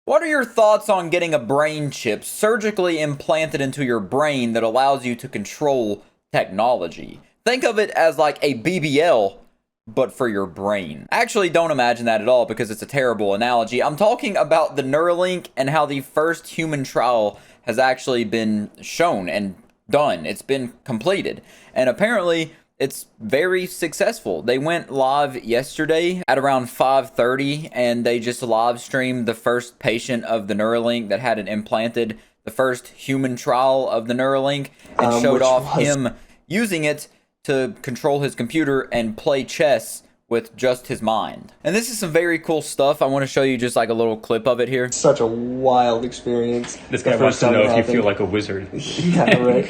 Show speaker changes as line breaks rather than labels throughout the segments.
What are your thoughts on getting a brain chip surgically implanted into your brain that allows you to control technology? Think of it as like a BBL, but for your brain. Actually, don't imagine that at all because it's a terrible analogy. I'm talking about the Neuralink and how the first human trial has actually been shown and done. It's been completed. And apparently, it's very successful. They went live yesterday at around 5:30 and they just live streamed the first patient of the Neuralink that had it implanted, the first human trial of the Neuralink, and showed off him using it to control his computer and play chess with just his mind. And this is some very cool stuff. I want to show you just like a little clip of it here.
Such a wild experience.
This guy wants to know if you feel like a wizard.
Yeah, right.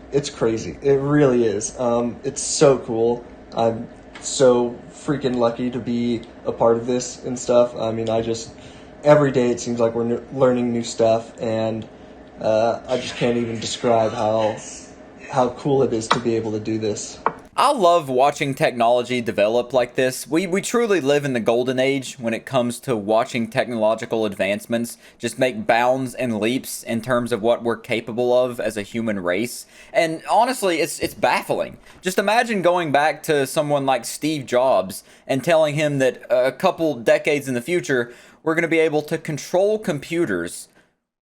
It's crazy. It really is. It's so cool. I'm so freaking lucky to be a part of this and stuff. I mean, every day it seems like we're learning new stuff, and I just can't even describe how cool it is to be able to do this.
I love watching technology develop like this. We truly live in the golden age when it comes to watching technological advancements just make bounds and leaps in terms of what we're capable of as a human race. And honestly, it's baffling. Just imagine going back to someone like Steve Jobs and telling him that a couple decades in the future, we're going to be able to control computers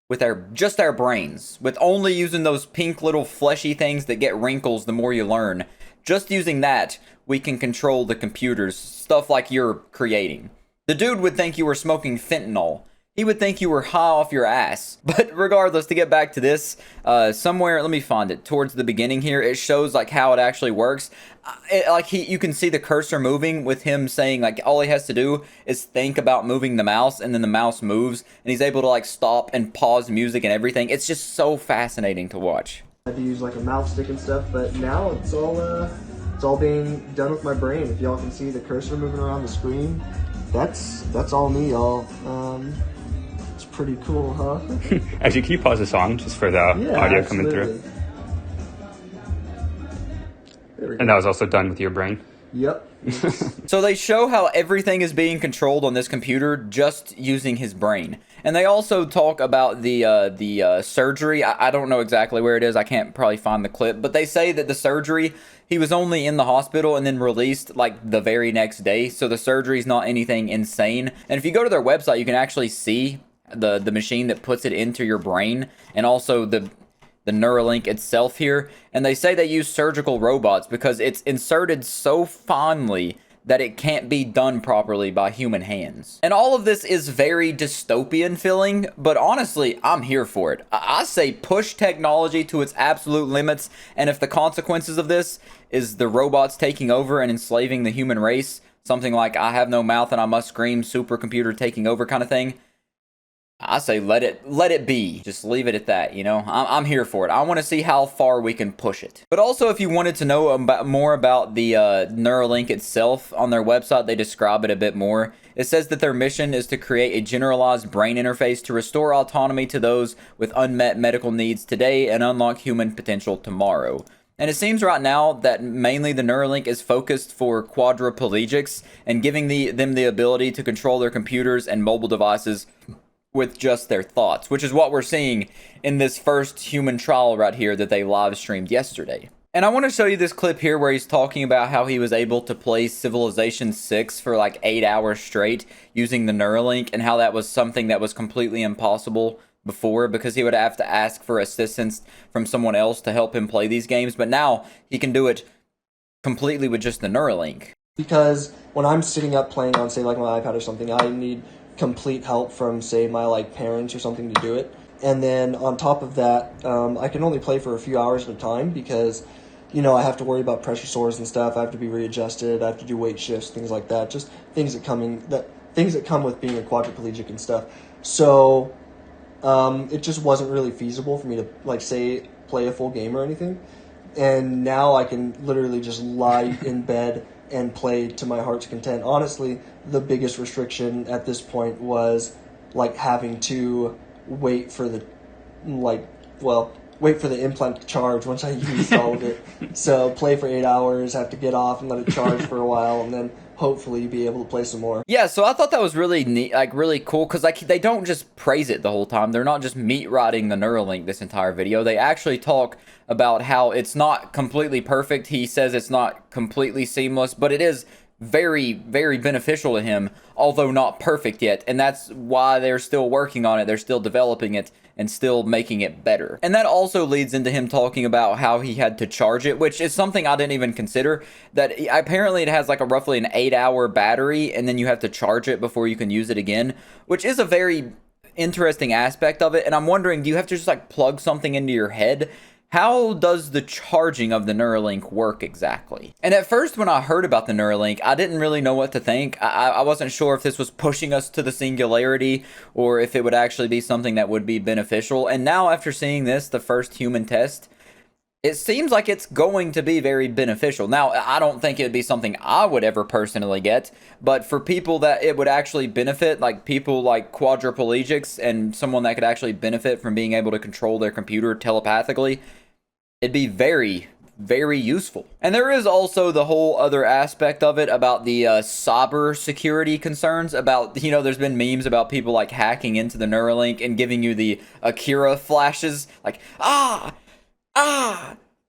with just our brains, with only using those pink little fleshy things that get wrinkles the more you learn. Just using that, we can control the computers, stuff like you're creating. The dude would think you were smoking fentanyl. He would think you were high off your ass. But regardless, to get back to this, somewhere, let me find it, towards the beginning here, it shows like how it actually works. You can see the cursor moving with him saying like all he has to do is think about moving the mouse and then the mouse moves and he's able to like stop and pause music and everything. It's just so fascinating to watch.
I had to use like a mouse stick and stuff, but now it's all being done with my brain. If y'all can see the cursor moving around the screen, that's all me, y'all. It's pretty cool, huh?
Actually, can you pause the song just for the audio coming through? And that was also done with your brain?
Yep.
So they show how everything is being controlled on this computer just using his brain. And they also talk about the surgery. I don't know exactly where it is. I can't probably find the clip. But they say that the surgery, he was only in the hospital and then released like the very next day. So the surgery is not anything insane. And if you go to their website, you can actually see the machine that puts it into your brain and also the Neuralink itself here, and they say they use surgical robots because it's inserted so finely that it can't be done properly by human hands. And all of this is very dystopian feeling, but honestly, I'm here for it. I say push technology to its absolute limits, and if the consequences of this is the robots taking over and enslaving the human race, something like I have no mouth and I must scream, supercomputer taking over kind of thing, I say let it be. Just leave it at that, you know? I'm here for it. I want to see how far we can push it. But also, if you wanted to know more about the Neuralink itself, on their website, they describe it a bit more. It says that their mission is to create a generalized brain interface to restore autonomy to those with unmet medical needs today and unlock human potential tomorrow. And it seems right now that mainly the Neuralink is focused for quadriplegics and giving them the ability to control their computers and mobile devices with just their thoughts, which is what we're seeing in this first human trial right here that they live streamed yesterday. And I want to show you this clip here where he's talking about how he was able to play Civilization 6 for like 8 hours straight using the Neuralink, and how that was something that was completely impossible before because he would have to ask for assistance from someone else to help him play these games, but now he can do it completely with just the Neuralink.
Because when I'm sitting up playing on, say, like my iPad or something, I need complete help from, say, my like parents or something to do it. And then on top of that, I can only play for a few hours at a time because, you know, I have to worry about pressure sores and stuff. I have to be readjusted. I have to do weight shifts, things like that. Just things that come with being a quadriplegic and stuff. So it just wasn't really feasible for me to, like, say, play a full game or anything. And now I can literally just lie in bed and play to my heart's content. Honestly, the biggest restriction at this point was like having to wait for the implant to charge once I used all of it. So play for 8 hours, have to get off and let it charge for a while, and then hopefully be able to play some more.
Yeah, so I thought that was really neat, like really cool, because like they don't just praise it the whole time. They're not just meat rotting the Neuralink this entire video. They actually talk about how it's not completely perfect. He says it's not completely seamless, but it is very, very beneficial to him, although not perfect yet. And that's why they're still working on it. They're still developing it and still making it better. And that also leads into him talking about how he had to charge it, which is something I didn't even consider. That apparently it has like a roughly an 8-hour battery, and then you have to charge it before you can use it again, which is a very interesting aspect of it. And I'm wondering, do you have to just like plug something into your head? How does the charging of the Neuralink work exactly? And at first, when I heard about the Neuralink, I didn't really know what to think. I wasn't sure if this was pushing us to the singularity or if it would actually be something that would be beneficial. And now, after seeing this, the first human test, it seems like it's going to be very beneficial. Now, I don't think it would be something I would ever personally get, but for people that it would actually benefit, like people like quadriplegics and someone that could actually benefit from being able to control their computer telepathically, it'd be very, very useful. And there is also the whole other aspect of it about the cyber security concerns about, you know, there's been memes about people like hacking into the Neuralink and giving you the Akira flashes, like,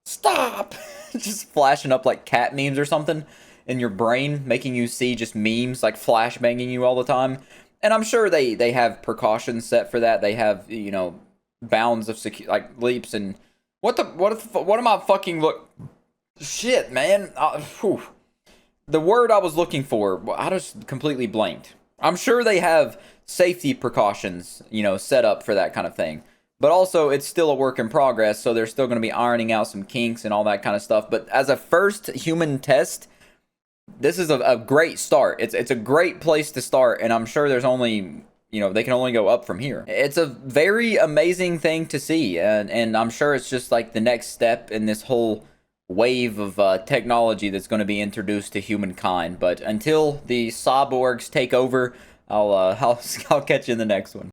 stop, just flashing up like cat memes or something in your brain, making you see just memes like flash banging you all the time. And I'm sure they have precautions set for that. They have, you know, bounds of like leaps and what am I fucking shit, man. The word I was looking for, I just completely blanked. I'm sure they have safety precautions, you know, set up for that kind of thing. But also, it's still a work in progress, so they're still going to be ironing out some kinks and all that kind of stuff. But as a first human test, this is a great start. It's a great place to start, and I'm sure there's only, you know, they can only go up from here. It's a very amazing thing to see, and I'm sure it's just like the next step in this whole wave of technology that's going to be introduced to humankind. But until the cyborgs take over, I'll catch you in the next one.